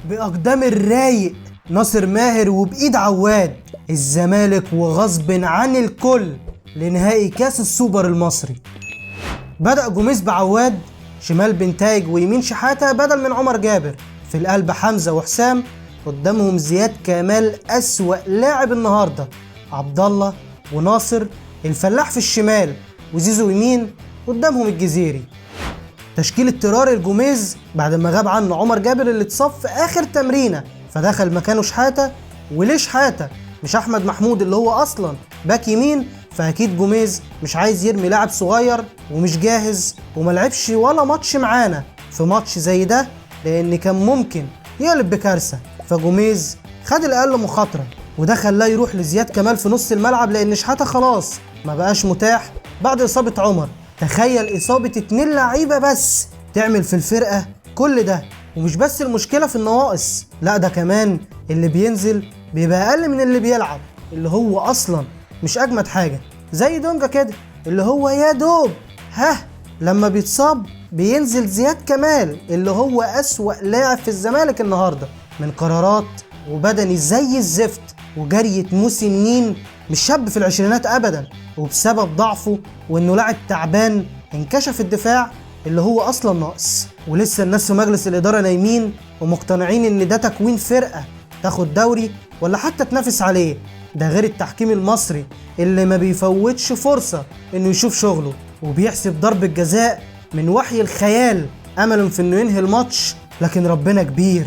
بأقدام الرايق ناصر ماهر وبإيد عواد الزمالك وغصب عن الكل لنهائي كاس السوبر المصري. بدأ جوميز بعواد، شمال بنتايج ويمين شحاتة بدل من عمر جابر، في القلب حمزة وحسام، قدامهم زياد كمال أسوأ لاعب النهارده، عبد الله وناصر، الفلاح في الشمال وزيزو يمين، قدامهم الجزيري. تشكيل اضطراري الجوميز بعد ما غاب عنه عمر جابر اللي اتصاب في اخر تمرينه، فدخل مكانه شحاته. وليه شحاته مش احمد محمود اللي هو اصلا باك يمين؟ فاكيد جوميز مش عايز يرمي لاعب صغير ومش جاهز وملعبش ولا ماتش معانا في ماتش زي ده، لان كان ممكن يقلب بكارثه. فجوميز خد الاقل مخاطره وده خلاه يروح لزياد كمال في نص الملعب، لان شحاته خلاص ما بقاش متاح بعد اصابه عمر. تخيل إصابة 2 لعيبة بس تعمل في الفرقة كل ده. ومش بس المشكلة في النواقص، لا ده كمان اللي بينزل بيبقى أقل من اللي بيلعب، اللي هو أصلا مش أجمد حاجة، زي دونجا كده اللي هو يا دوب لما بيتصاب بينزل زياد كمال اللي هو أسوأ لاعب في الزمالك النهاردة، من قرارات وبدني زي الزفت وجرية موسم نين، مش شاب في العشرينات أبدا، وبسبب ضعفه وإنه لاعب تعبان انكشف الدفاع اللي هو أصلا ناقص. ولسه الناس في مجلس الإدارة نايمين ومقتنعين إن ده تكوين فرقة تاخد دوري ولا حتى تنافس عليه، ده غير التحكيم المصري اللي ما بيفوتش فرصة إنه يشوف شغله وبيحسب ضربة جزاء من وحي الخيال أملا في إنه ينهي الماتش، لكن ربنا كبير.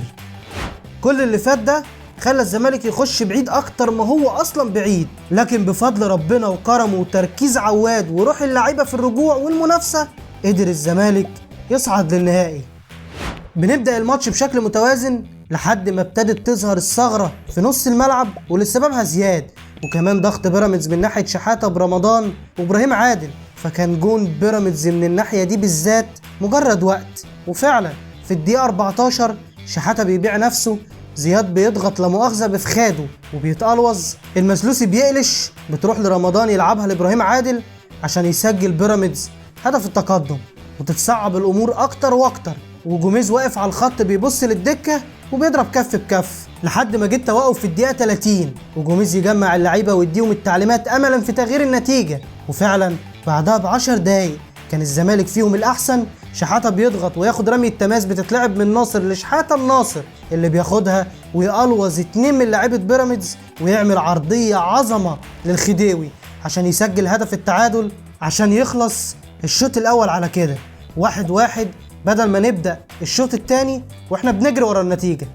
كل اللي فات ده خلى الزمالك يخش بعيد اكتر ما هو اصلا بعيد، لكن بفضل ربنا وكرمه وتركيز عواد وروح اللعيبه في الرجوع والمنافسه قدر الزمالك يصعد للنهائي. بنبدا الماتش بشكل متوازن لحد ما ابتدت تظهر الثغره في نص الملعب واللي سببها زياد، وكمان ضغط بيراميدز من ناحيه شحاته برمضان وابراهيم عادل، فكان جون بيراميدز من الناحيه دي بالذات مجرد وقت. وفعلا في الدقيقه 14 شحاته بيبيع نفسه، زياد بيضغط لا مؤاخذه بفخاده وبيتقلوظ، المسلوسي بيقلش، بتروح لرمضان يلعبها لابراهيم عادل عشان يسجل بيراميدز هدف التقدم، وتتصعب الامور اكتر واكتر، وجوميز واقف على الخط بيبص للدكه وبيضرب كف بكف لحد ما جه التوقف في الدقيقه 30، وجوميز يجمع اللعيبه ويديهم التعليمات املا في تغيير النتيجه. وفعلا بعدها ب10 دقايق كان الزمالك فيهم الاحسن، شحاته بيضغط وياخد رمي التماس بتتلعب من ناصر لشحاته الناصر اللي بياخدها ويقلوظ 2 من لاعيبه بيراميدز ويعمل عرضيه عظمه للخديوي عشان يسجل هدف التعادل عشان يخلص الشوط الاول على كده 1-1، بدل ما نبدا الشوط الثاني واحنا بنجري ورا النتيجه.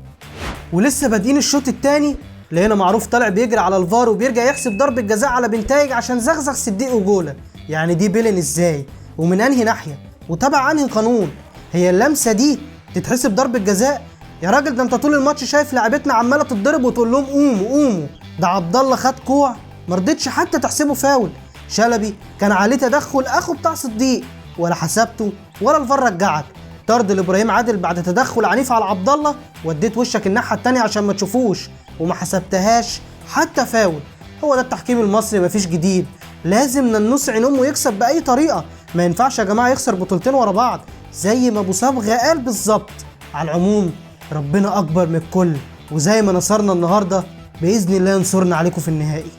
ولسه بادئين الشوط الثاني لقينا معروف طالع بيجري على الفار وبيرجع يحسب ضربه جزاء على بنتايج عشان زغزغ صديق وجوله. يعني دي بيلن ازاي ومن انهي ناحيه وتبع انهي قانون؟ هي اللمسه دي تتحسب ضربه جزاء؟ يا راجل ده انت طول الماتش شايف لعبتنا عماله تتضرب وتقول لهم قوموا قوموا. ده عبد الله خد كوع ما رضيتش حتى تحسبه فاول، شلبي كان عليه تدخل اخو بتاع صديق ولا حسبته ولا الفار رجعك، طرد لابراهيم عادل بعد تدخل عنيف على عبد الله وديت وشك الناحيه الثانيه عشان ما تشوفوش وما حسبتهاش حتى فاول. هو ده التحكيم المصري، مفيش جديد، لازم ننص عين امه يكسب باي طريقه، ما ينفعش يا جماعه يخسر بطولتين ورا بعض زي ما ابو صبغه قال بالظبط. على العموم ربنا اكبر من الكل، وزي ما نصرنا النهارده باذن الله ينصرنا عليكم في النهائي.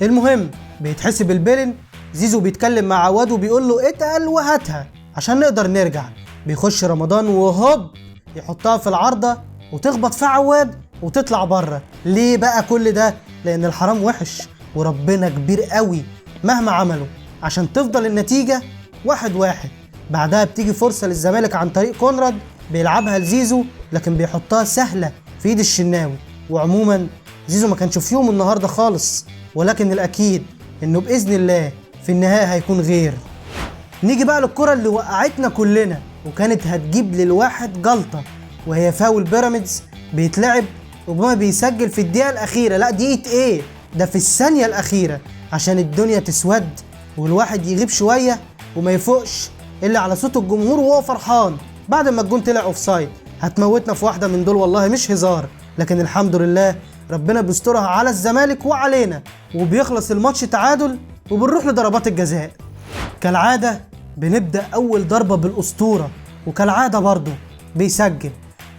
المهم بيتحسب البيلن، زيزو بيتكلم مع عواد وبيقول له اتقل وهاتها عشان نقدر نرجع، بيخش رمضان وهوب يحطها في العارضه وتخبط في عواد وتطلع بره. ليه بقى كل ده؟ لان الحرام وحش وربنا كبير قوي مهما عملوا عشان تفضل النتيجه 1-1. بعدها بتيجي فرصه للزمالك عن طريق كونراد بيلعبها لزيزو لكن بيحطها سهله في ايد الشناوي. وعموما زيزو ما كانش في يوم النهارده خالص، ولكن الاكيد انه باذن الله في النهايه هيكون غير. نيجي بقى للكره اللي وقعتنا كلنا وكانت هتجيب للواحد جلطه، وهي فاول بيراميدز بيتلعب وبما بيسجل في الدقيقه الاخيره، لا دقيقه ايه ده، في الثانيه الاخيره عشان الدنيا تسود والواحد يغيب شويه وما يفوقش الا على صوت الجمهور وهو فرحان بعد ما الجون طلع اوفسايد. هتموتنا في واحده من دول والله مش هزار، لكن الحمد لله ربنا بيسترها على الزمالك وعلينا وبيخلص الماتش تعادل وبنروح لضربات الجزاء. كالعاده بنبدا اول ضربه بالاسطوره وكالعاده برضه بيسجل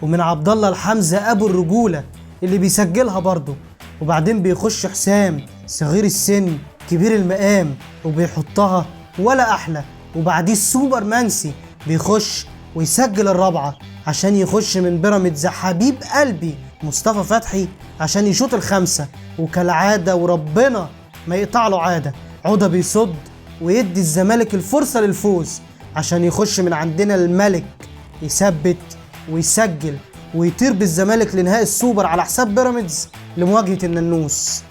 ومن عبد الله الحمزة ابو الرجولة اللي بيسجلها برضه. وبعدين بيخش حسام صغير السن كبير المقام وبيحطها ولا احلى. وبعديه السوبر منسي بيخش ويسجل الرابعة عشان يخش من بيراميدز حبيب قلبي مصطفى فتحي عشان يشوط الخمسة. وكالعادة وربنا ما يقطع له عادة، عودة بيصد ويدي الزمالك الفرصة للفوز عشان يخش من عندنا الملك يثبت ويسجل ويطير بالزمالك لنهائي السوبر على حساب بيراميدز لمواجهة الننوس.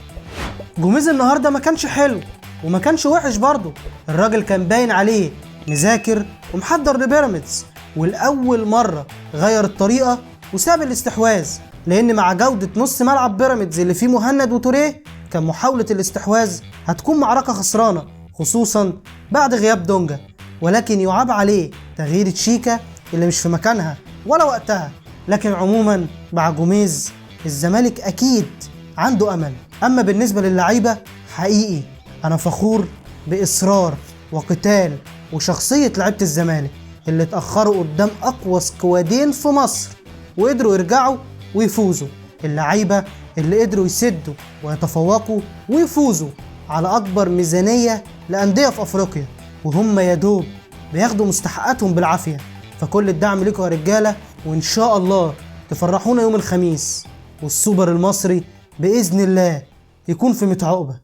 جوميز النهارده ما كانش حلو وما كانش وحش برضه، الراجل كان باين عليه مذاكر ومحضر لبيراميدز، والأول مرة غير الطريقة وساب الاستحواذ، لأن مع جودة نص ملعب بيراميدز اللي فيه مهند وتوريه كان محاولة الاستحواذ هتكون معركة خسرانة، خصوصا بعد غياب دونجا. ولكن يعاب عليه تغيير تشيكا اللي مش في مكانها ولا وقتها. لكن عموما مع جوميز الزمالك أكيد عنده أمل. أما بالنسبة للعيبة حقيقي أنا فخور بإصرار وقتال وشخصية لعيبة الزمالك اللي اتأخروا قدام أقوى سكوادين في مصر وقدروا يرجعوا ويفوزوا، اللعيبة اللي قدروا يسدوا ويتفوقوا ويفوزوا على أكبر ميزانية لأندية في أفريقيا، وهم يدوب بياخدوا مستحقاتهم بالعافية. فكل الدعم لكم يا رجالة، وإن شاء الله تفرحونا يوم الخميس والسوبر المصري بإذن الله يكون في متعقبة.